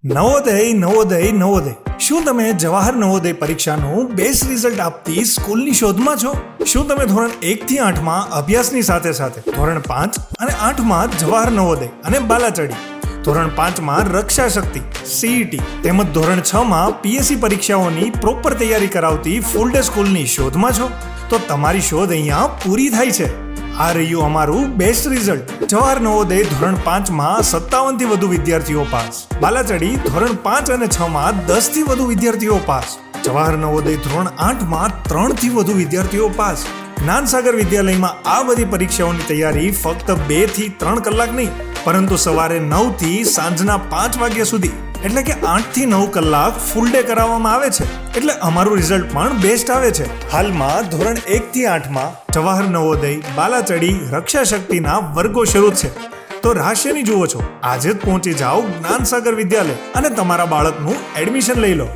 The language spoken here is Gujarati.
નવોદય. શું તમે જવાહર નવોદય પરીક્ષાનું બેસ્ટ રિઝલ્ટ આપતી સ્કૂલની શોધમાં છો? શું તમે ધોરણ 1 થી 8 માં અભ્યાસની સાથે સાથે ધોરણ 5 અને 8 માં જવાહર નવોદય અને બાલાચડી, ધોરણ 5 માં રક્ષા શક્તિ, CET તેમજ ધોરણ 6 માં PSC પરીક્ષાઓની પ્રોપર તૈયારી કરાવતી ફૂલ ડે સ્કૂલની શોધમાં છો? તો તમારી શોધ અહીંયા પૂરી થાય છે. આ રહ્યું અમારું બેસ્ટ રિઝલ્ટ. જવાહર નવોદય ધોરણ 5 માં 57 થી વધુ વિદ્યાર્થીઓ પાસ, બાલાચડી ધોરણ 5 અને 6 માં 10 થી વધુ વિદ્યાર્થીઓ પાસ, જવાહર નવોદય ધોરણ 8 માં 3 થી વધુ વિદ્યાર્થીઓ પાસ. જ્ઞાનસાગર વિદ્યાલયમાં આ બધી પરીક્ષાઓની તૈયારી ફક્ત 2 થી 3 કલાક નહીં, પરંતુ સવારે 9 થી સાંજના 5 વાગ્યા સુધી, એટલે કે 8 થી 9 કલાક ફૂલ ડે કરાવવામાં આવે છે. એટલે અમારું રિઝલ્ટ પણ બેસ્ટ આવે છે. હાલમાં ધોરણ 1 થી 8 માં જવાહર નવોદય, બાલાચડી, રક્ષા શક્તિના વર્ગો શરૂ છે. તો રાહ શેની જુઓ છો? આજે જ પહોંચી જાઓ જ્ઞાનસાગર વિદ્યાલય અને તમારા બાળકનું એડમિશન લઈ લો.